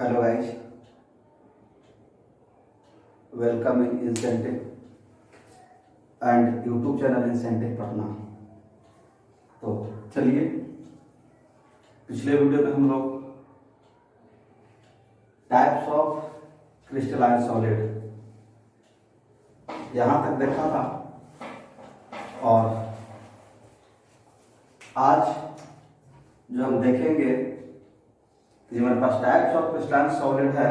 Hello guys, welcome in incentive and YouTube channel incentive Patna. तो चलिए, पिछले वीडियो में हम लोग टाइप्स ऑफ क्रिस्टलाइन सॉलिड यहाँ तक देखा था, और आज जो हम देखेंगे कि हमारे पास टाइप्स ऑफ क्रिस्टलाइन सॉलिड है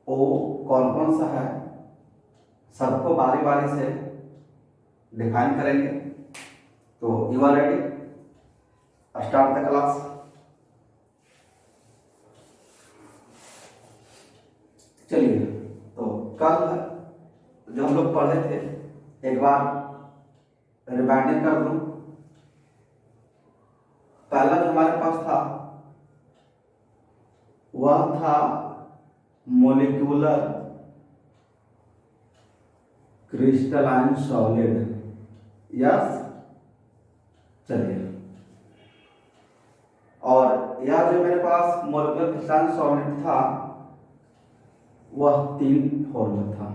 वो कौन कौन सा है, सबको बारी बारी से डिफाइन करेंगे। तो you are ready? Start the class. चलिए, तो कल जो हम लोग पढ़े थे एक बार रिमाइंडिंग कर दूं। पहला जो हमारे पास था वह था मोलिक्यूलर क्रिस्टलाइन सॉलिड। यस, चलिए, और यह जो मेरे पास मोलिक्यूलर क्रिस्टलाइन सॉलिड था वह 3 फॉर्म में था।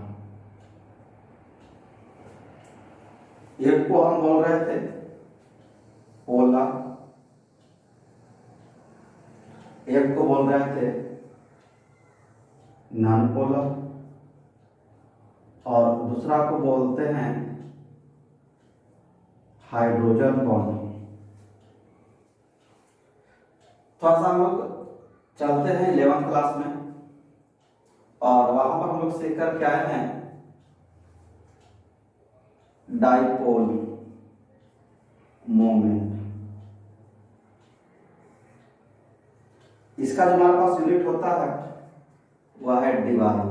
एक को हम बोल रहे थे पोलर, एक को बोल रहे थे नॉन पोलर, और दूसरा को बोलते हैं हाइड्रोजन बॉन्ड। थोड़ा सा हम लोग चलते हैं 11th क्लास में, और वहां पर हम लोग सीख कर के आए हैं डाइपोल मोमेंट। इसका जो हमारे पास यूनिट होता है वह है डिवाई,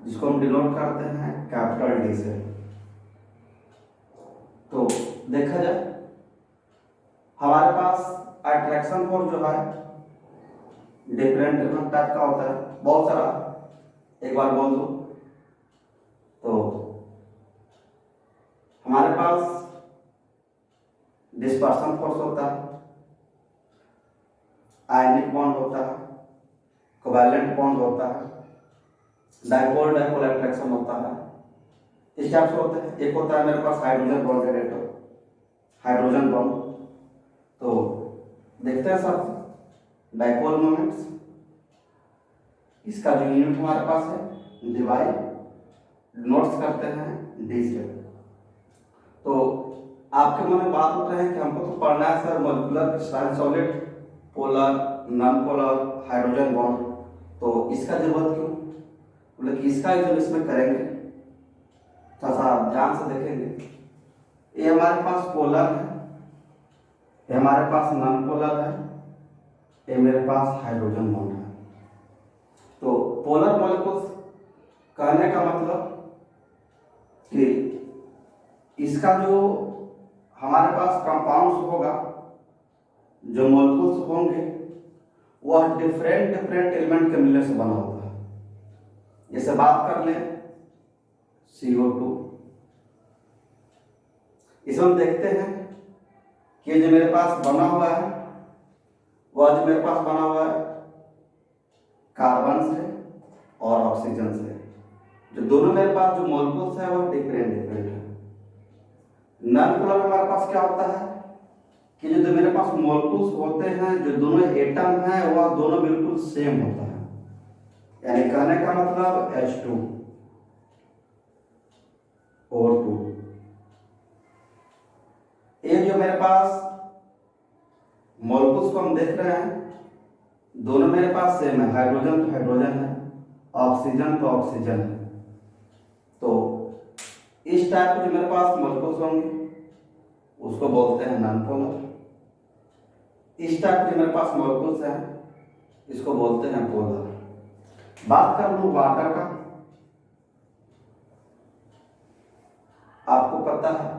जिसको हम डिनोट करते हैं कैपिटल डी से। तो देखा जाए, हमारे पास अट्रैक्शन फोर्स जो है डिफरेंट टाइप का होता है, बहुत सारा। एक बार बोल दो तो हमारे पास डिस्पर्सन फोर्स होता है, आयनिक बॉन्ड होता है, कोवैलेंट बॉन्ड होता है, डाइपोल डाइपोल अट्रैक्शन होता है। इस टाइप से होते हैं। एक होता है मेरे पास hydrogen bond generator, hydrogen bond. तो देखते हैं सब डाइपोल मोमेंट्स। इसका जो यूनिट हमारे पास है डिवाई, नोट्स करते हैं डी से। तो आपके मन में बात उठ रहे हैं कि हमको तो पढ़ना है sir molecular crystalline solid, polar, non polar, hydrogen bond, तो इसका जरूरत क्यों? मतलब कि इसका जो इसमें करेंगे थोड़ा सा ध्यान से देखेंगे। ये हमारे पास पोलर है, ये हमारे पास नॉन पोलर है, ये मेरे पास हाइड्रोजन बॉन्ड है। तो पोलर मॉलिक्यूल्स कहने का मतलब कि इसका जो हमारे पास कंपाउंड्स होगा, जो मॉलिक्यूल्स होंगे वह डिफरेंट डिफरेंट एलिमेंट के मिलने से बना होता है। जैसे बात कर लें CO2, इसमें हम देखते हैं कि जो मेरे पास बना हुआ है वह जो मेरे पास बना हुआ है कार्बन से और ऑक्सीजन से। जो दोनों मेरे पास जो मॉलिक्यूल्स है वह डिफरेंट डिफरेंट है। नॉन पोलर हमारे पास क्या होता है कि जो मेरे पास मॉलिक्यूल्स होते हैं, जो दोनों एटम हैं वह दोनों बिल्कुल सेम होता है। यानी कहने का मतलब H2 O2। ये जो मेरे पास मॉलिक्यूल्स को हम देख रहे हैं दोनों मेरे पास सेम है। हाइड्रोजन तो हाइड्रोजन है, ऑक्सीजन तो ऑक्सीजन है। तो इस टाइप के जो मेरे पास मॉलिक्यूल्स होंगे उसको बोलते हैं नॉन पोलर। इस टाइप के मेरे पास मॉलिक्यूल्स हैं इसको बोलते हैं पोलर। बात कर लूं वाटर का, आपको पता है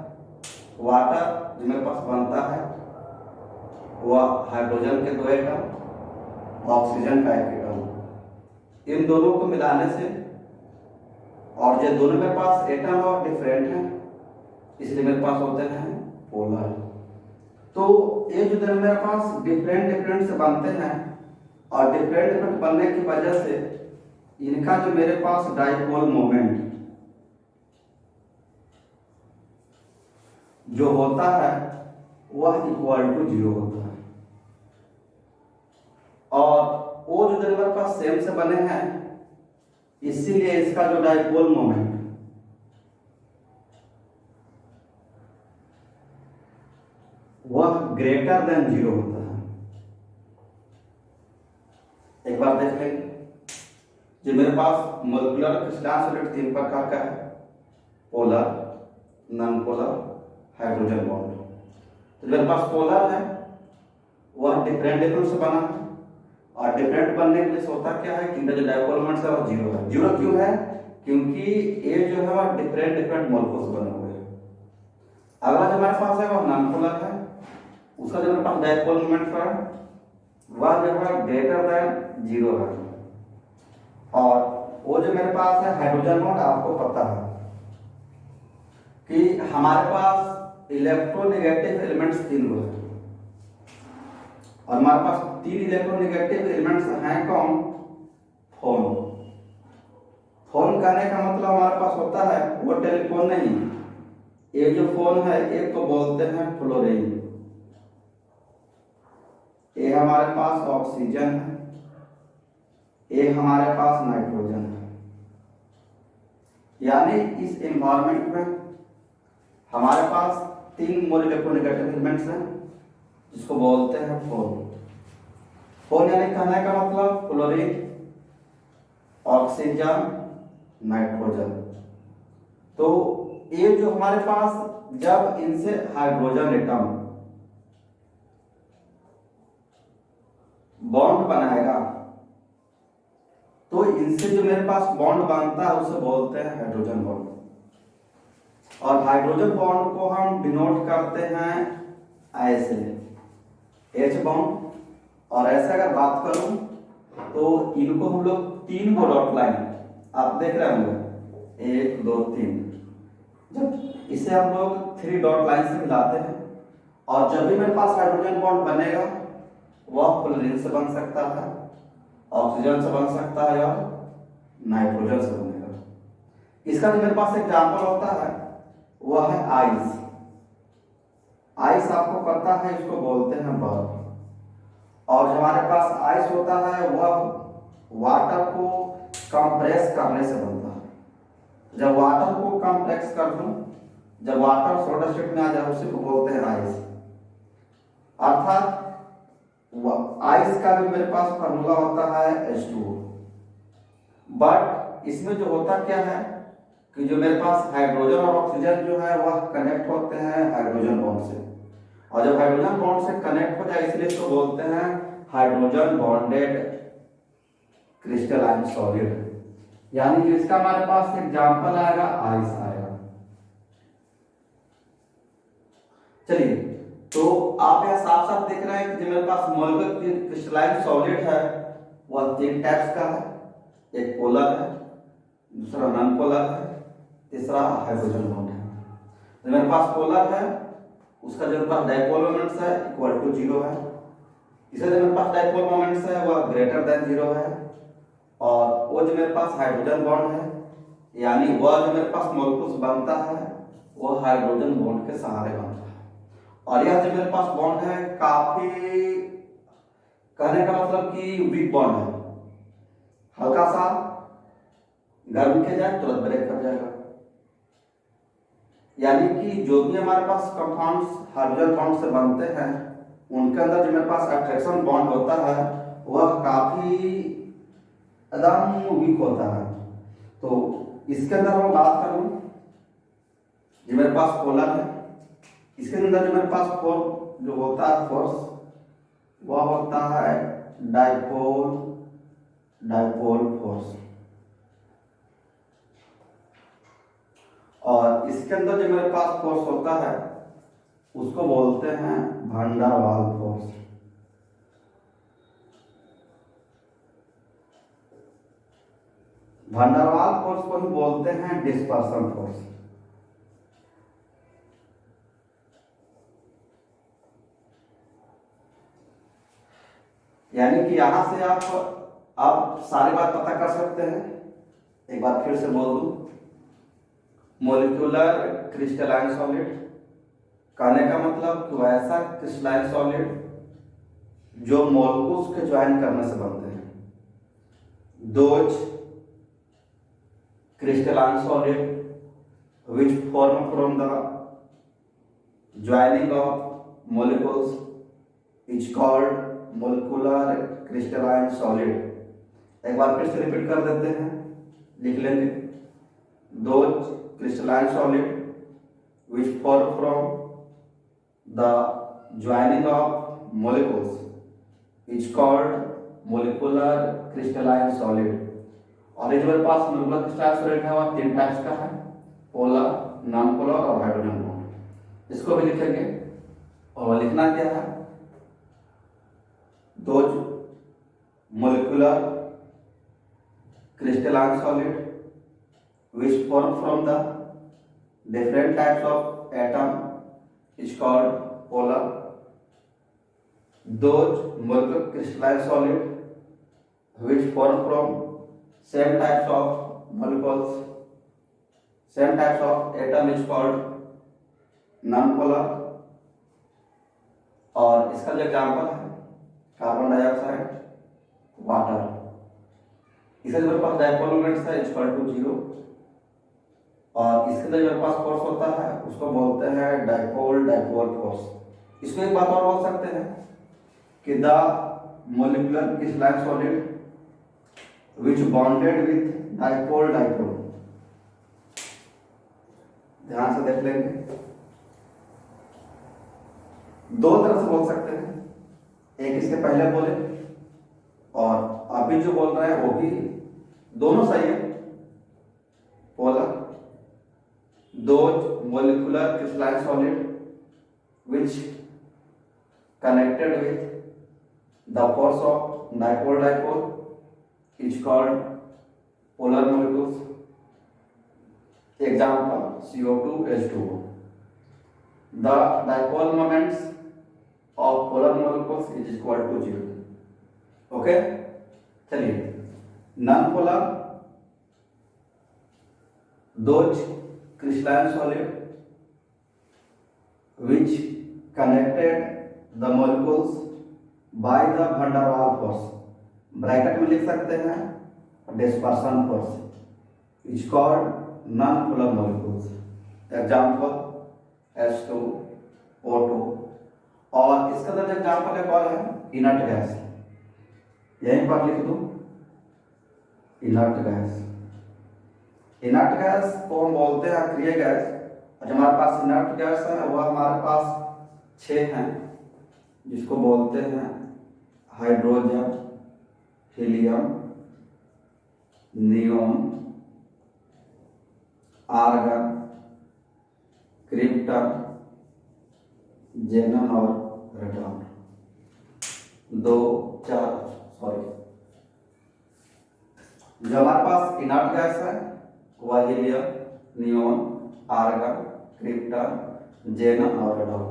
वाटर जो मेरे पास बनता है वह हाइड्रोजन के 2 एटम, ऑक्सीजन का 1 एटम, इन दोनों को मिलाने से, और जो दोनों मेरे पास एटम और डिफरेंट हैं इसलिए मेरे पास होते हैं पोलर। तो ये जो दिन मेरे पास डिफरेंट डिफरेंट से बनते हैं और डिफरेंट डिफरेंट बनने की वजह से इनका जो मेरे पास डाइपोल मोमेंट जो होता है वह इक्वल टू 0 होता है। और वो जो दिन मेरे पास सेम से बने हैं इसीलिए इसका जो डाइपोल मोमेंट वह ग्रेटर देन 0 होता है। एक बार देख लेंगे, जो मेरे पास मॉलिक्यूलर क्रिस्टलन सॉलिड 3 प्रकार का है, polar, non polar, hydrogen bond. तो मेरे पास पोलर है वह डिफरेंट डिफरेंट से बना है और डिफरेंट बनने के लिए होता क्या है कि इनका जो डाइपोल मोमेंट है वह 0 है। 0 क्यों है? क्योंकि ये जो है वह डिफरेंट डिफरेंट मॉलिक्यूल से बने हुए हैं। अगला जो हमारे पास है वह नॉन पोलर है, उसका जो मेरे पास डाइपोल मोमेंट है वह जो है ग्रेटर देन 0 है। और वो जो मेरे पास है हाइड्रोजन बॉन्ड, आपको पता है कि हमारे पास इलेक्ट्रोनेगेटिव एलिमेंट्स 3 हैं और हमारे पास 3 इलेक्ट्रोनेगेटिव एलिमेंट्स हैं। कौन? फोन। फोन कहने का मतलब हमारे पास होता है वो टेलीफोन नहीं, ये जो फोन है एक को बोलते हैं फ्लोरीन, ये हमारे पास ऑक्सीजन है, ये हमारे पास नाइट्रोजन है। यानी इस एनवायरनमेंट में हमारे पास 3 मोल इलेक्ट्रोनेगेटिव एलिमेंट्स हैं जिसको बोलते हैं फोन। फोन यानी कहने का मतलब फ्लोरीन, ऑक्सीजन, नाइट्रोजन। तो ये जो हमारे पास जब इनसे हाइड्रोजन एटम बॉन्ड बनाएगा तो इनसे जो मेरे पास बॉन्ड बनता है उसे बोलते हैं हाइड्रोजन बॉन्ड। और हाइड्रोजन बॉन्ड को हम डिनोट करते हैं ऐसे, H बॉन्ड। और ऐसे अगर बात करूं तो इनको हम लोग 3 को डॉट लाइन, आप देख रहे होंगे 1 2 3, जब इसे हम लोग 3 डॉट लाइन से मिलाते हैं और जब भी मेरे पास हाइड्रोजन बॉन्ड बनेगा वह फ्लोरीन से बन सकता है, ऑक्सीजन से बन सकता है और नाइट्रोजन से बनेगा। इसका जो मेरे पास एग्जाम्पल होता है वह है आइस। आइस आपको पता है इसको बोलते हैं बर्फ। और जो हमारे पास आइस होता है वह वाटर को कंप्रेस करने से बनता है। जब वाटर को कंप्रेस कर दूं, जब वाटर सोडा स्टेट में आ जाए उसी को बोलते हैं आइस। अर्थात आइस का भी मेरे पास फार्मूला होता है H2O। बट इसमें जो होता क्या है कि जो मेरे पास हाइड्रोजन और ऑक्सीजन जो है वह कनेक्ट होते हैं हाइड्रोजन बॉन्ड से, और जब हाइड्रोजन बॉन्ड से कनेक्ट हो जाए इसलिए इसको बोलते हैं हाइड्रोजन बॉन्डेड क्रिस्टलाइन सॉलिड। यानी कि इसका हमारे पास एग्जांपल आएगा आइस आएगा। चलिए, तो आप यहाँ साफ साफ देख रहे हैं कि जो मेरे पास मॉलिक्यूलर क्रिस्टलाइन सॉलिड है वह 3 टाइप्स का है, एक पोलर है, दूसरा नॉन पोलर है, तीसरा हाइड्रोजन बॉन्ड है। जो मेरे पास पोलर है उसका जो मेरे पास डाइपोल मोमेंट्स है इक्वल टू 0 है, इसे जो मेरे पास डाइपोल मोमेंट्स है वह ग्रेटर देन 0 है। और वो जो मेरे पास हाइड्रोजन बॉन्ड है यानी वह जो मेरे पास मॉलिक्यूल्स बनता है वह हाइड्रोजन बॉन्ड के सहारे बनता है। और यह जो मेरे पास बॉन्ड है काफी, कहने का मतलब कि वीक बॉन्ड है, हल्का सा गर्म किया जाए तुरंत ब्रेक कर जाएगा। यानी कि जो भी हमारे पास कंपाउंड्स हाइड्रोजन बॉन्ड से बनते हैं उनके अंदर जो मेरे पास अट्रैक्शन बॉन्ड होता है वह काफी एकदम वीक होता है। तो इसके अंदर हम बात करूं, जो मेरे पास पोलर है इसके अंदर जो मेरे पास फोर्स जो होता है फोर्स वह होता है डाइपोल फोर्स। और इसके अंदर जो मेरे पास फोर्स होता है उसको बोलते हैं वैन डर वाल फोर्स। वैन डर वाल फोर्स को ही बोलते हैं डिस्पर्सन फोर्स। यानी कि यहाँ से आप सारी बात पता कर सकते हैं। एक बार फिर से बोल दूं, मोलिकुलर क्रिस्टलाइन सॉलिड कहने का मतलब कि वैसा क्रिस्टलाइन सॉलिड जो मॉलिक्यूल्स के ज्वाइन करने से बनते हैं। Those crystalline solid which form from the joining of molecules is called molecular crystalline solid। एक बार फिर से रिपीट कर देते हैं, लिख लेंगे। Those crystalline solid which form from the joining of molecules is called molecular crystalline solid। और ये जो मेरे पास मोलिकुलर क्रिस्टलाइन सॉलिड है वह 3 टाइप्स का है, पोलर, नॉन पोलर और हाइड्रोजन बॉन्ड। इसको भी लिखेंगे। और लिखना क्या है, दो molecular crystalline solid which form from the different types of atom is called polar। those molecular crystalline solid which form from same types of molecules, same types of atom is called non-polar। और इसका जो example है carbon dioxide, water. इसका जो मेरे पास dipole moments है equal to 0। और इसके अंदर जो मेरे पास फोर्स होता है उसको बोलते हैं डाइपोल डाइपोल फोर्स। इसको एक बात और बोल सकते हैं कि the molecular crystalline solid which bonded with dipole dipole। ध्यान से देख लेंगे, दो तरह से बोल सकते हैं। एक इसके पहले बोले और अभी जो बोल रहे हैं वो भी दोनों सही है। Polar, those molecular crystalline solid which connected with the force of dipole dipole is called polar molecules। example CO2 H2O। the dipole moments of polar molecules is equal to 0। Okay, चलिए non polar, those crystalline solid which connected the molecules by the van der Waals force। Bracket में लिख सकते हैं dispersion force is called non polar molecules. Example H2O2। और इसका जो example एक और है इनर्ट गैस, यहीं पर लिख दूं इनर्ट गैस। इनर्ट गैस को हम बोलते हैं अक्रिय गैस। और जो हमारे पास इनर्ट गैस है वह हमारे पास 6 हैं, जिसको बोलते हैं hydrogen, helium, neon, argon, krypton, xenon और रेडॉन। 2 4 सॉरी, जो हमारे पास इनर्ट गैस है वह helium, neon, argon, krypton, xenon और रेडॉन।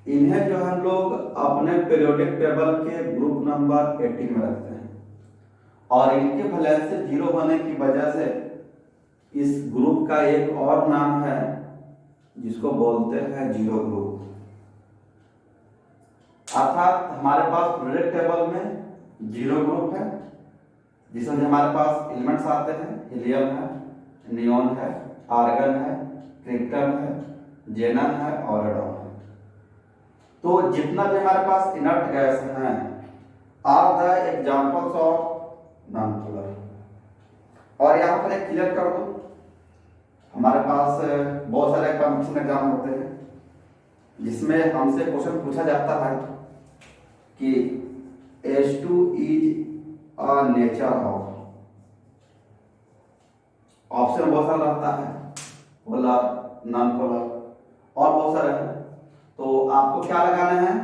इन्हें जो हम लोग अपने पीरियोडिक टेबल के ग्रुप नंबर 18 में रखते हैं। और इनके वैलेंसी 0 होने की वजह से इस ग्रुप का एक और नाम है जिसको बोलते हैं जीरो ग्रुप। अर्थात हमारे पास पीरियोडिक टेबल में जीरो ग्रुप है जिसमें हमारे पास एलिमेंट्स आते हैं, हीलियम है, नियोन है, आर्गन है, क्रिप्टन है, जेनन है और रेडॉन है। तो जितना भी हमारे पास इनर्ट गैस हैं are the examples of non polar. और यहाँ पर एक क्लियर कर दो, हमारे पास बहुत सारे कॉम्पिटिशन एग्जाम होते हैं जिसमें हमसे क्वेश्चन पूछा जाता है कि H2 is a nature of. Option बहुत सारा रहता है, पोलर, नॉन पोलर और बहुत सारे हैं। तो आपको क्या लगाना है,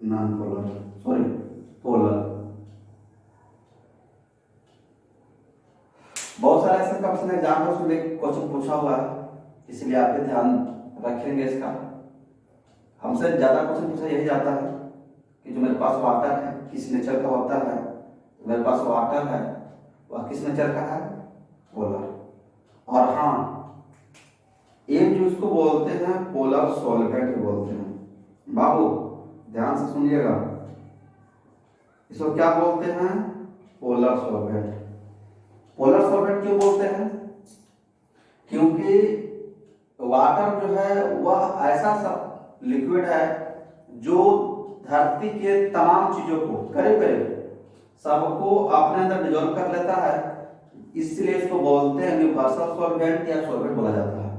नॉन पोलर, सॉरी पोलर। बहुत सारे ऐसे क्वेश्चन एग्जाम्पल्स में क्वेश्चन पूछा हुआ है, इसलिए आप भी ध्यान रखेंगे इसका। हमसे ज्यादा क्वेश्चन पूछा यही जाता है कि जो मेरे पास वाटर है किस नेचर का होता है? मेरे पास वाटर है, वह किस नेचर का है? पोलर। और हाँ, एक जो इसको बोलते हैं पोलर सॉल्वेंट बोलते हैं। बाबू ध्यान से सुनिएगा, इसको क्या बोलते हैं? Polar solvent. पोलर सॉल्वेंट क्यों बोलते हैं? क्योंकि वाटर जो है वह ऐसा सब लिक्विड है जो धरती के तमाम चीजों को करीब करीब सबको अपने अंदर डिजोल्व कर लेता है, इसलिए इसको बोलते हैं यूनिवर्सल सॉल्वेंट या सॉल्वेंट बोला जाता है।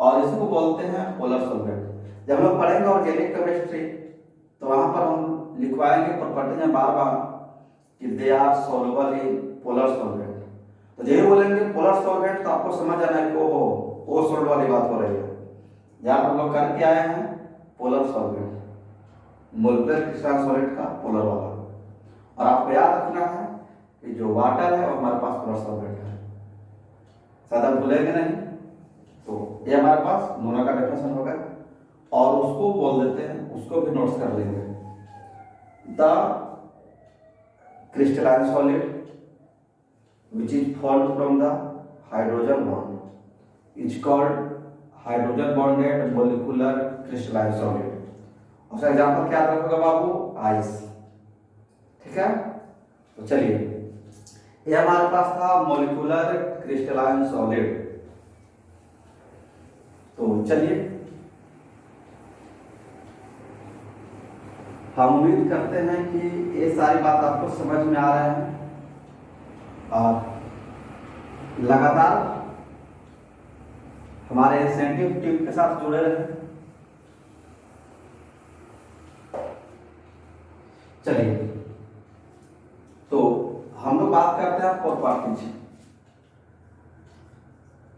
और इसको बोलते हैं पोलर सॉल्वेंट। जब हम लोग पढ़ेंगे ऑर्गेनिक केमिस्ट्री तो वहां पर हम लिखवाएंगे प्रॉपर्टी में बार बार कि they are soluble in polar solvent. तो जब बोलेंगे पोलर सॉल्वेंट तो आपको समझ आना है कि ओ सॉल्ट वाली बात हो रही है। जहाँ पर हम लोग करके आए हैं polar solvent, molecular crystal solid का पोलर वाला। और आपको याद रखना है कि जो वाटर है वो हमारे पास पोलर सॉल्वेंट है, शायद आप भूलेंगे नहीं। तो ये हमारे पास दोनों का डेफिनेशन होगा और उसको बोल देते हैं, उसको भी नोट्स कर लेंगे। The crystalline solid which is formed from the hydrogen bond is called hydrogen bonded molecular crystalline solid। उसका एग्जांपल क्या रखोगे बाबू? आइस। ठीक है, तो चलिए ये हमारे पास था मोलिकुलर क्रिस्टलाइन सॉलिड। तो चलिए हम उम्मीद करते हैं कि ये सारी बात आपको समझ में आ रहा है और लगातार हमारे साइंटिफिक टीम के साथ जुड़े रहे। चलिए तो हम लोग बात करते हैं प्रॉपर्टीज।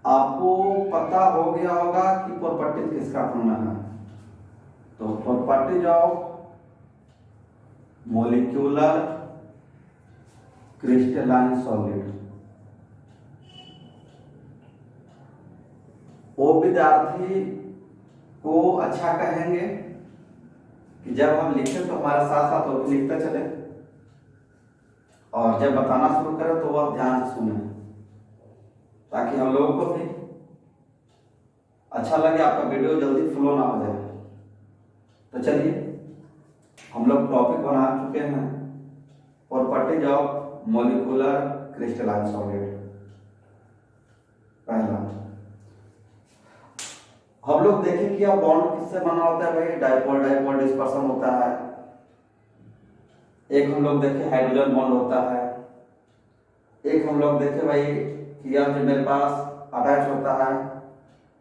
आपको पता हो गया होगा कि प्रॉपर्टीज किसका पढ़ना है। तो properties of molecular crystalline solid. वो विद्यार्थी को अच्छा कहेंगे कि जब हम लिखें तो हमारे साथ साथ वो भी लिखते चले, और जब बताना शुरू करें तो वह ध्यान से सुने, ताकि हम लोगों को भी अच्छा लगे, आपका वीडियो जल्दी फ्लो ना हो जाए। तो चलिए हम लोग टॉपिक बना चुके हैं properties of molecular crystalline solid. पहला हम लोग देखें कि अब बॉन्ड किससे बना होता है भाई? डाइपोल डाइपोल डिस्पर्सन होता है। एक हम लोग देखें हाइड्रोजन बॉन्ड होता है। एक हम लोग देखें भाई कि यह जो मेरे पास अटैच होता है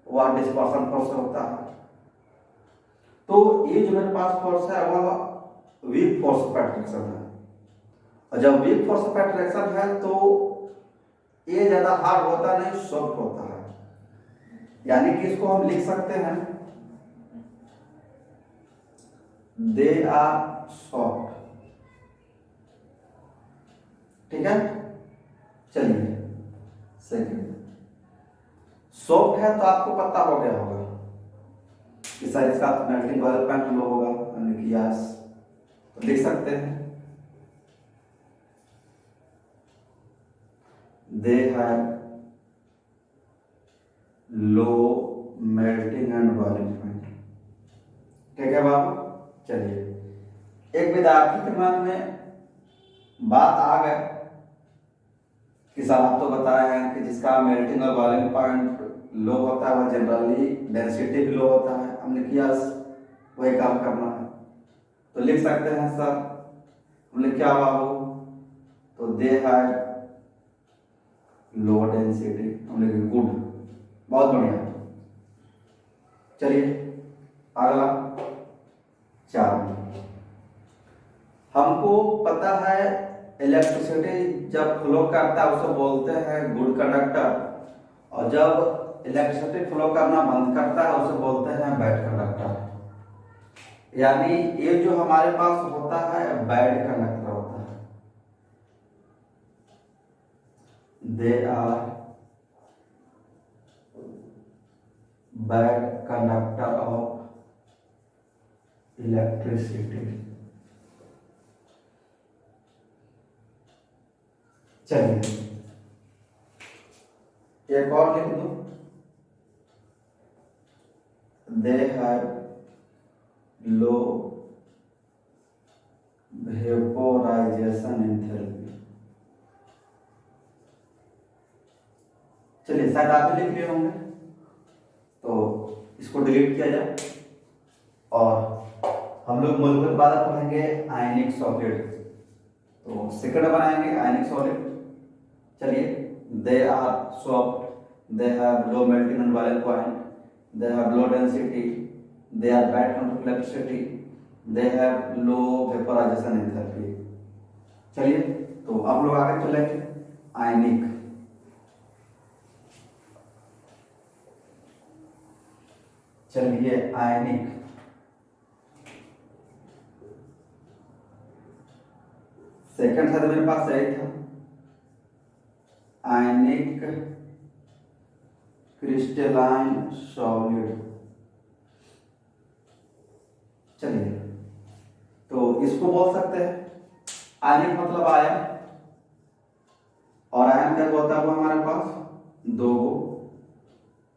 वह डिस्पर्सन फोर्स होता है। तो ये जो मेरे पास फोर्स है वह वीक फोर्स ऑफ अट्रैक्शन है, और जब वीक फोर्स ऑफ अट्रैक्शन है तो ये ज्यादा हार्ड होता नहीं, सॉफ्ट होता है। यानी कि इसको हम लिख सकते हैं दे आर सॉफ्ट। ठीक है, चलिए सेकंड सॉफ्ट है तो आपको पता हो गया होगा कि सर इसका मेल्टिंग पॉइंट लो होगा, यानी कि यस, तो लिख सकते हैं दे have low melting and boiling point. ठीक है बाबू, चलिए एक विद्यार्थी के मन में बात आ गए कि सर आप तो बताए हैं कि जिसका मेल्टिंग और बॉइलिंग पॉइंट लो होता है वह जनरली डेंसिटी भी लो होता है। हमने किया वही काम करना है, तो लिख सकते हैं सर हमने क्या बाबू? तो दे हैव लो डेंसिटी। हमने गुड, बहुत बढ़िया। चलिए अगला 4 हमको पता है इलेक्ट्रिसिटी जब फ्लो करता है उसे बोलते हैं गुड कंडक्टर, और जब इलेक्ट्रिसिटी फ्लो करना बंद करता है उसे बोलते हैं बैड कंडक्टर। यानी ये जो हमारे पास होता है बैड कंडक्टर होता है। They are bad conductor of electricity. चलिए एक और लिख दो, they have low vaporisation enthalpy. चलिए शायद आप भी लिख लिए होंगे, तो इसको डिलीट किया जाए और हम लोग मॉलिक्यूलर बाद पढ़ेंगे आयनिक सॉलिड। तो सेकंड बनाएंगे आयनिक सॉलिड। चलिए, they are soft, they have low melting and boiling point, they have low density, they are bad complexity, they have low vaporization enthalpy। चलिए तो आप लोग आगे चलेंगे आयनिक। चलिए आयनिक, सेकंड था तो मेरे पास सही था, आयनिक क्रिस्टलाइन सॉलिड। चलिए तो इसको बोल सकते हैं आयनिक मतलब आयन, और आयन क्या बोलता है वो हमारे पास दो,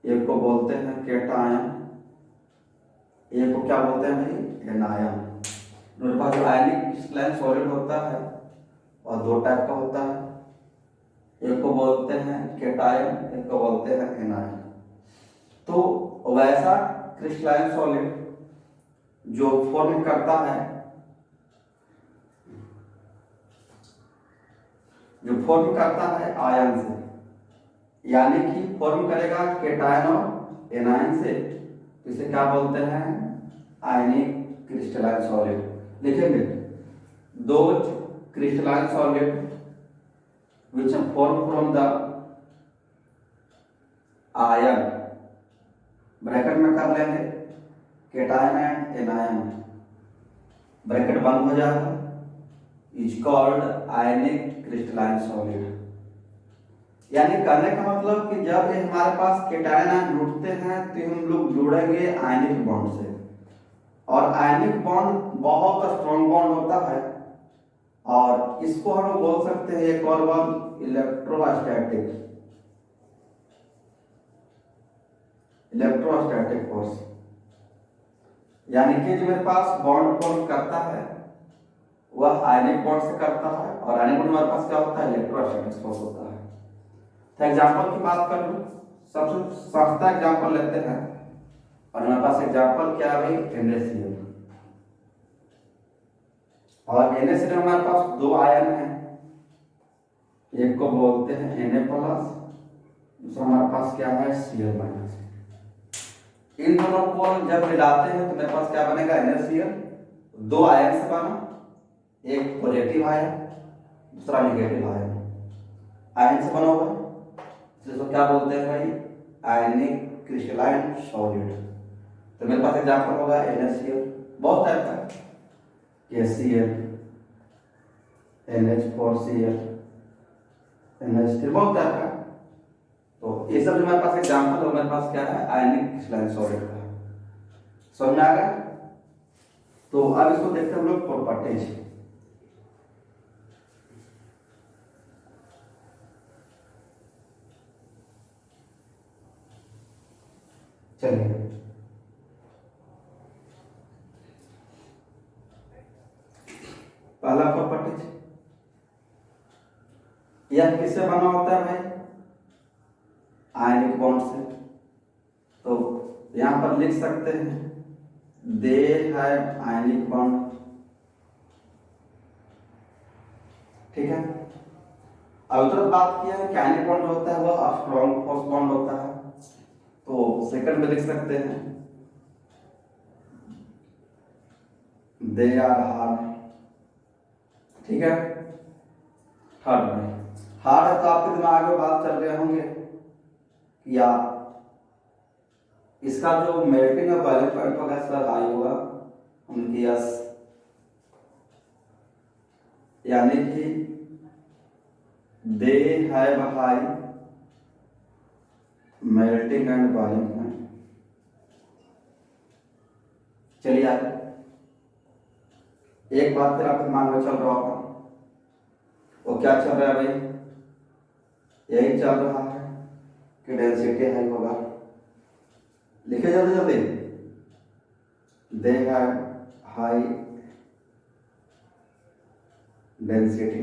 एक को बोलते हैं केटायन, एक को क्या बोलते हैं भाई एनायन। मेरे पास जो आयनिक क्रिस्टलाइन सॉलिड होता है और दो टाइप का होता है, एक को बोलते हैं केटायन, एक को बोलते हैं एनायन। तो वैसा क्रिस्टलाइन सॉलिड जो फॉर्म करता है, जो फॉर्म करता है आयन से, यानी कि फॉर्म करेगा केटायन और एनायन से, तो इसे क्या बोलते हैं आयनिक क्रिस्टलाइन सॉलिड। लिखेंगे दो crystalline solid which are formed from the ion, bracket में कर लेंगे केटायन एंड एनायन, ब्रैकेट बंद हो जाएगा, is called ionic crystalline solid. यानी कहने का मतलब कि जब ये हमारे पास केटायन आयन जुड़ते हैं तो हम लोग जुड़ेंगे आयनिक बॉन्ड से, और आयनिक बॉन्ड बहुत स्ट्रॉन्ग बॉन्ड होता है, और इसको हम लोग बोल सकते हैं एक और वर्ड इलेक्ट्रोस्टैटिक, इलेक्ट्रोस्टैटिक फोर्स। यानी कि जो मेरे पास बॉन्ड फॉर्म करता है वह आयनिक बॉन्ड से करता है, और आयनिक बॉन्ड हमारे पास क्या होता है इलेक्ट्रोस्टैटिक फोर्स होता है। तो एग्जांपल की बात कर लूं, सबसे सस्ता एग्जांपल लेते हैं, और हमारे पास एग्जांपल क्या है भाई NaCl, और NaCl में हमारे पास दो आयन हैं, एक को बोलते हैं Na प्लस, दूसरा हमारे पास क्या है Cl माइनस। इन दोनों को जब मिलाते हैं तो मेरे पास क्या बनेगा NaCl, दो आयन से बना, एक पॉजिटिव आयन दूसरा नेगेटिव आयन, आयन से बना हुआ है, इसको क्या बोलते हैं भाई आयनिक क्रिस्टलाइन सॉलिड। तो मेरे पास एग्जांपल होगा NaCl, बहुत टाइप का KCl, NH4Cl, NH3, बहुत टाइप का। तो ये सब जो हमारे पास एग्जांपल है, मेरे पास क्या है आयनिक क्रिस्टलाइन सॉलिड का। समझ में आ गया? तो अब इसको देखते हैं हम लोग प्रॉपर्टीज। चलिए पहला प्रॉपर्टीज, यह किससे बना होता है भाई आयनिक बॉन्ड से। तो यहां पर लिख सकते हैं दे हैव आयनिक बॉन्ड, ठीक है। अब तो बात किया है कि आयनिक बॉन्ड होता है वह स्ट्रॉन्ग फोर्स बॉन्ड होता है, तो सेकंड में लिख सकते हैं दे आर हार्ड, ठीक है। थर्ड में हार्ड है तो आपके दिमाग में बात चल रहे होंगे या इसका जो मेल्टिंग और बॉइलिंग पॉइंट होगा इसका हाई होगा, उनकी यस, यानी कि they have high melting and boiling point. चलिए आगे, एक बात फिर आपके दिमाग में चल रहा होगा, वो क्या चल रहा है भाई यही चल रहा है कि डेंसिटी हाई होगा। लिखे जल्दी जल्दी। They have high density.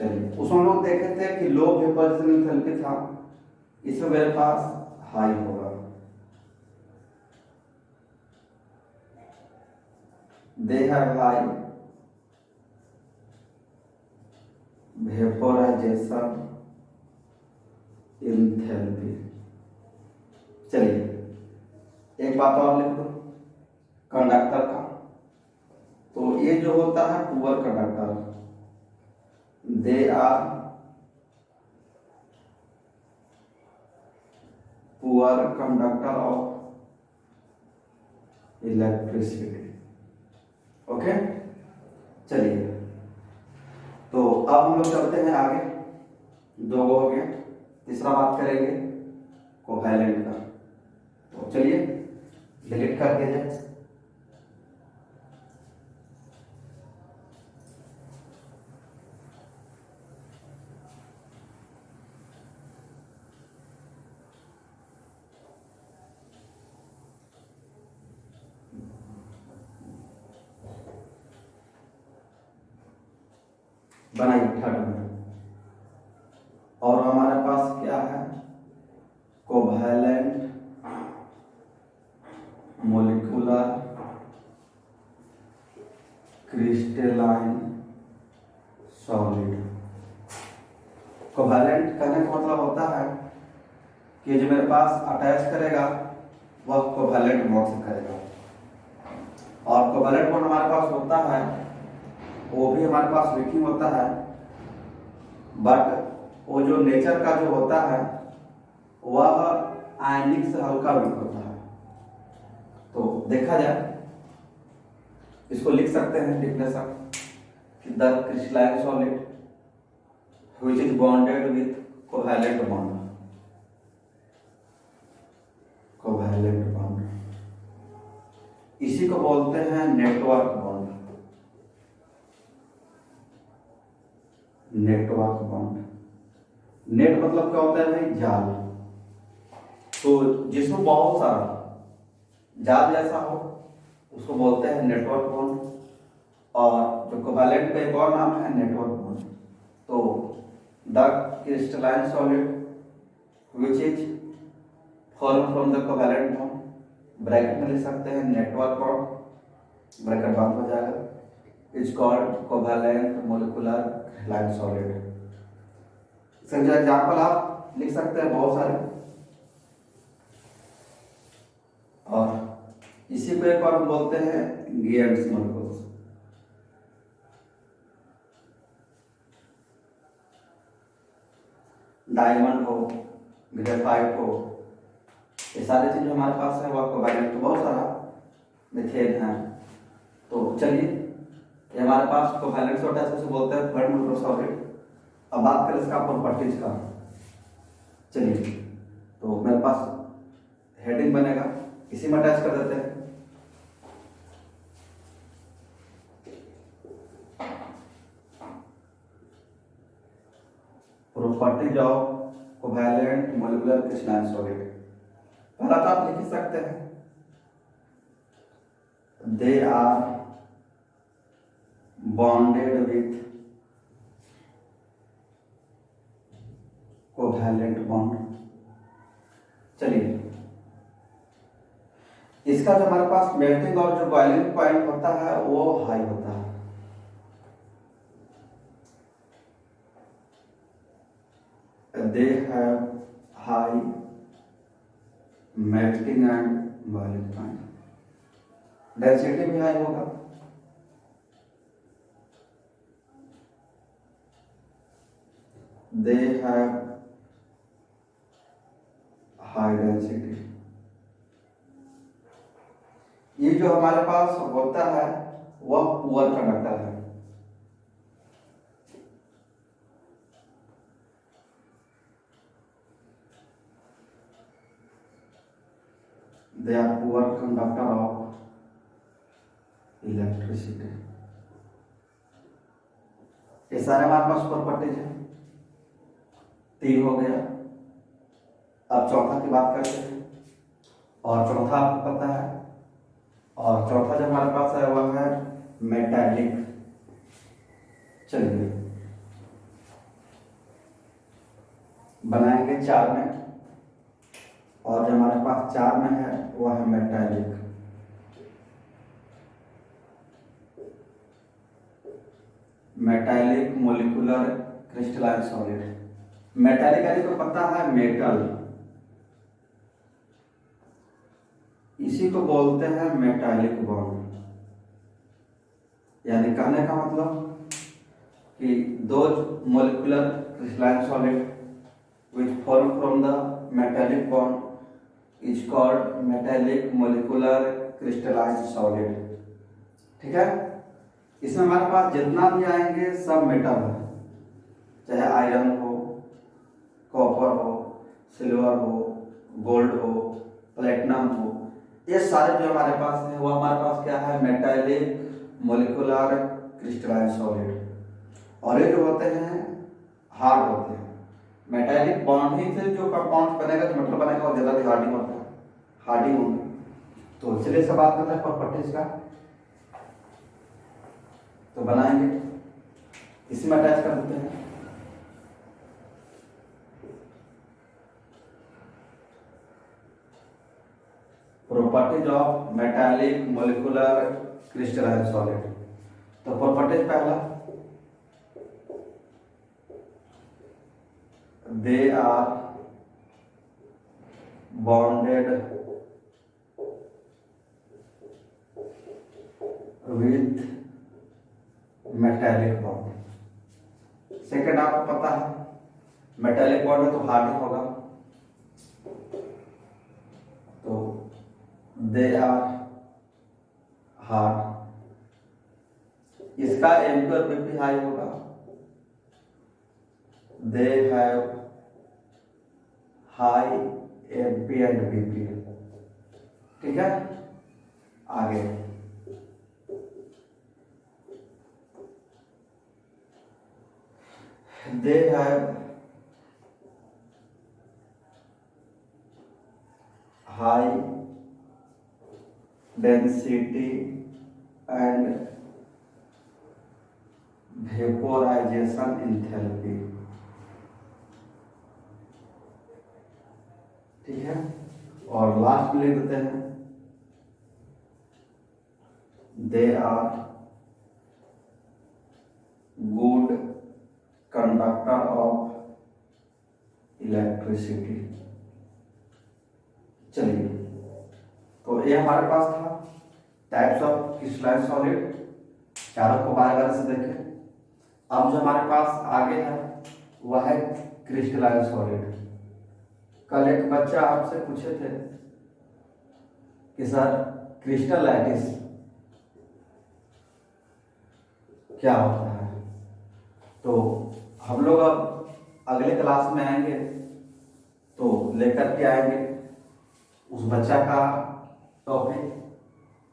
चलिए, उसमें हम लोग देखे थे कि लो वेपर एंथैल्पी था, इसमें मेरे पास हाई होगा। They have high vaporisation enthalpy. चलिए, एक बात और लिख दो कंडक्टर का। तो ये जो होता है poor conductor, they are poor conductor of electricity. Okay, चलिए, तो अब हम लोग चलते हैं आगे। दो हो गए, तीसरा बात करेंगे कोवैलेंट का। तो चलिए डिलीट कर दीजिए। बनाइए थर्ड में। और हमारे पास क्या है, covalent molecular crystalline solid. Covalent कहने का मतलब होता है कि जो मेरे पास अटैच करेगा वह कोवैलेंट बॉन्ड से करेगा। और कोवैलेंट बॉन्ड हमारे पास होता है, वो भी हमारे पास वीकिंग होता है, बट वो जो नेचर का जो होता है वह आयनिक से हल्का वीक होता है। तो देखा जाए, इसको लिख सकते हैं डिफिनेशन कि the crystalline solid which is bonded with covalent bond. Covalent bond इसी को बोलते हैं network bond. Network bond, net मतलब क्या होता है भाई, जाल। तो जिसमें बहुत सारा जाल जैसा हो उसको बोलते हैं नेटवर्क बॉन्ड। और जो कोवैलेंट का एक और नाम है नेटवर्क बॉन्ड। तो the crystalline solid which is form from the covalent bond, bracket में लिख सकते हैं नेटवर्क बॉन्ड, ब्रैकेट बंद हो जाएगा, is called covalent molecular crystalline solid. इसका जो एग्जाम्पल आप लिख सकते हैं बहुत सारे। और इसी को एक और बोलते हैं गियर्स मॉलिक्यूल्स। डायमंड हो, ग्रेफाइट हो, ये सारी चीजें हमारे पास है, वह कोवैलेंट बहुत सारा मिथेन है। तो चलिए, ये हमारे पास कोवैलेंट होता है, इसे बोलते हैं थर्ड मोलिकुलर सॉलिड। अब बात करें इसका प्रॉपर्टीज का। चलिए, तो मेरे पास हेडिंग बनेगा, इसी में अटैच कर देते हैं। Properties of covalent molecular crystalline solid. पहला तो आप लिख ही सकते हैं, they are bonded with covalent bond. चलिए, इसका जो हमारे पास मेल्टिंग और जो बॉइलिंग पॉइंट होता है वो हाई होता है। They have high melting and boiling point, density भी हाई होगा। They have high density. ये जो हमारे पास होता है वह पुअर कंडक्टर है। They are poor conductor of electricity. ये सारे हमारे पास प्रॉपर्टीज है। 3 हो गया। अब चौथा की बात करते हैं, और चौथा आपको पता है, और चौथा जो हमारे पास है वह है मेटालिक। चलिए बनाएंगे 4 में, और जो हमारे पास 4 में है वह है metallic. Metallic molecular crystalline solid. Metallic यानी को पता है मेटल, इसी को बोलते हैं मेटालिक बॉन्ड। यानी कहने का मतलब कि दो molecular crystalline solid which form from the metallic bond is called metallic molecular crystalline solid। ठीक है, इसमें हमारे पास जितना भी आएंगे सब मेटल है, चाहे आयरन हो, कॉपर हो, सिल्वर हो, गोल्ड हो, प्लेटिनम हो, ये सारे जो हमारे पास है वो हमारे पास क्या है, मेटालिक मोलिकुलर क्रिस्टलाइन सॉलिड। और ये जो होते हैं हार्ड होते हैं। मेटालिक बॉन्ड ही से जो कंपाउंड बनेगा, जो मेटल बनेगा वो जनरली हार्डिंग होता है, हार्डिंग होगा। तो चलिए से बात करते हैं प्रॉपर्टीज का। तो बनाएंगे, इसमें अटैच कर देते हैं। Properties of metallic molecular crystalline solid. तो प्रॉपर्टीज पहला, they are bonded with metallic bond। Second आपको पता है मेटालिक बॉन्ड है तो हार्ड होगा, तो they are hard। इसका एमपी और बीपी हाई होगा, they have high MP and BP। ठीक है, आगे they have high density and vaporization enthalpy। ठीक है, और लास्ट में लिख देते हैं they are good conductor of electricity. चलिए, तो ये हमारे पास था टाइप्स ऑफ क्रिस्टलाइन सॉलिड, चारों को बार बार से देखें। अब जो हमारे पास आगे है वह है क्रिस्टलाइन सॉलिड। कल एक बच्चा आपसे पूछे थे कि सर क्रिस्टल लैटिस क्या होता है, तो हम लोग अब अगले क्लास में आएंगे तो लेकर के आएंगे उस बच्चा का टॉपिक।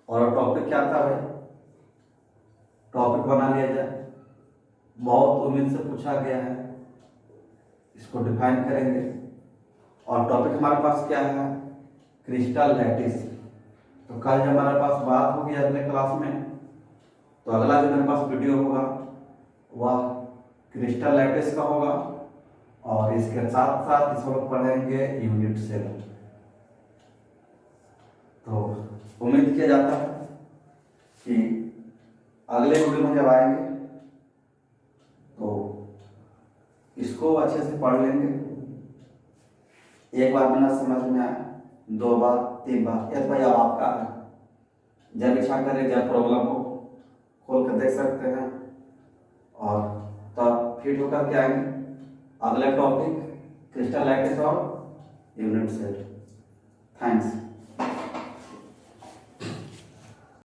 और टॉपिक क्या था भाई, टॉपिक बना लिया जाए, बहुत उम्मीद से पूछा गया है, इसको डिफाइन करेंगे। और टॉपिक हमारे पास क्या है, क्रिस्टल लैटिस। तो कल जब हमारे पास बात होगी अगले क्लास में, तो अगला जो मेरे पास वीडियो होगा वह क्रिस्टल लैटिस का होगा, और इसके साथ साथ इस वक्त पढ़ेंगे यूनिट सेल। तो उम्मीद किया जाता है कि अगले वीडियो में जब आएंगे तो इसको अच्छे से पढ़ लेंगे। एक बार बिना समझ में आए, 2 बार 3 बार, यदि भाई अब आपका है, जब इच्छा करें, जब प्रॉब्लम हो खोल कर देख सकते हैं, और तब फिट होकर के आएंगे अगले टॉपिक क्रिस्टल लैटिस और यूनिट सेल। थैंक्स।